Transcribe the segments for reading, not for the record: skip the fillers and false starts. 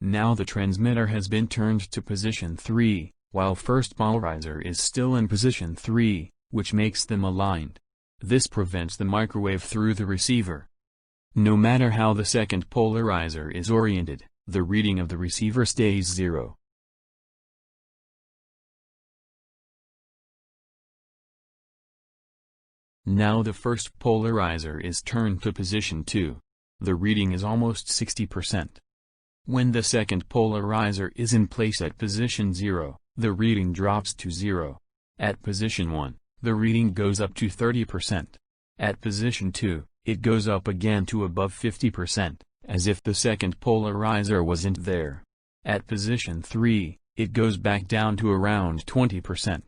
Now the transmitter has been turned to position 3, while first polarizer is still in position 3, which makes them aligned. This prevents the microwave through the receiver. No matter how the second polarizer is oriented, the reading of the receiver stays 0. Now the first polarizer is turned to position 2. The reading is almost 60%. When the second polarizer is in place at position 0, the reading drops to 0. At position 1, the reading goes up to 30%. At position 2, it goes up again to above 50%, as if the second polarizer wasn't there. At position 3, it goes back down to around 20%.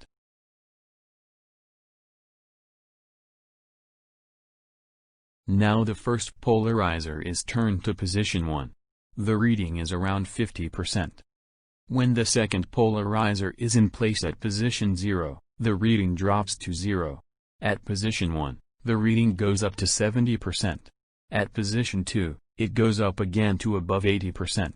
Now the first polarizer is turned to position 1. The reading is around 50%. When the second polarizer is in place at position 0, the reading drops to 0. At position 1, the reading goes up to 70%. At position 2, it goes up again to above 80%.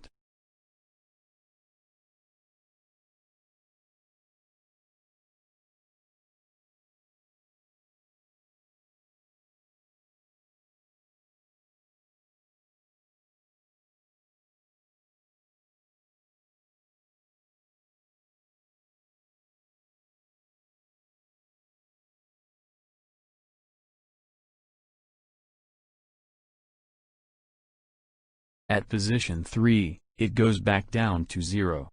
At position 3, it goes back down to 0.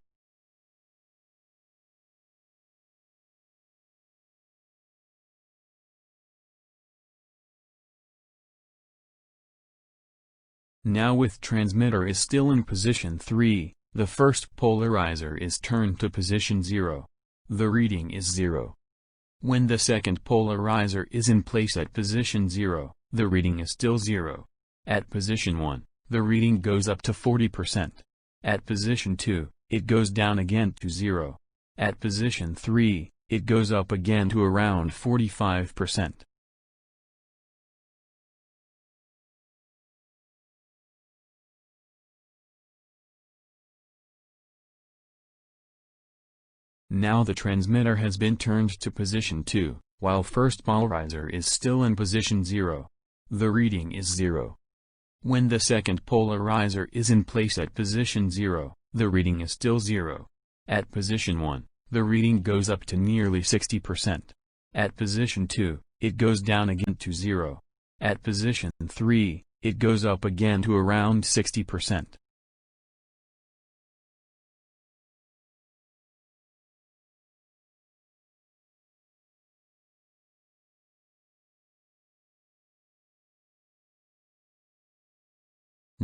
Now with transmitter is still in position 3, the first polarizer is turned to position 0. The reading is 0. When the second polarizer is in place at position 0, the reading is still 0. At position 1, the reading goes up to 40%. At position 2, it goes down again to 0. At position 3, it goes up again to around 45%. Now the transmitter has been turned to position 2, while first polarizer is still in position 0. The reading is 0. When the second polarizer is in place at position 0, the reading is still 0. At position 1, the reading goes up to nearly 60%. At position 2, it goes down again to 0. At position 3, it goes up again to around 60%.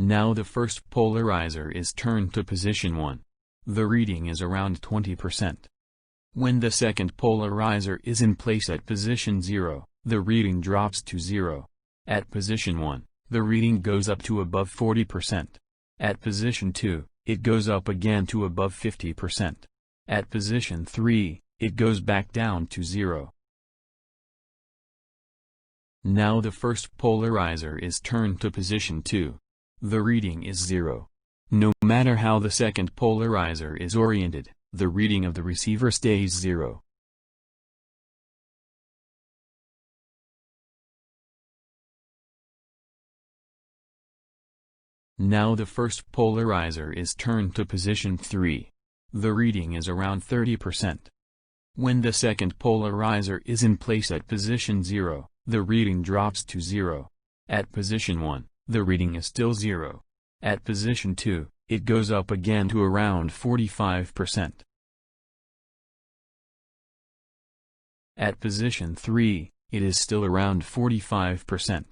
Now the first polarizer is turned to position 1. The reading is around 20%. When the second polarizer is in place at position 0, the reading drops to 0. At position 1, the reading goes up to above 40%. At position 2, it goes up again to above 50%. At position 3, it goes back down to 0. Now the first polarizer is turned to position 2. The reading is 0. No matter how the second polarizer is oriented, the reading of the receiver stays 0. Now the first polarizer is turned to position 3. The reading is around 30%. When the second polarizer is in place at position 0, the reading drops to 0. At position 1, the reading is still 0. At position 2, it goes up again to around 45%. At position 3, it is still around 45%.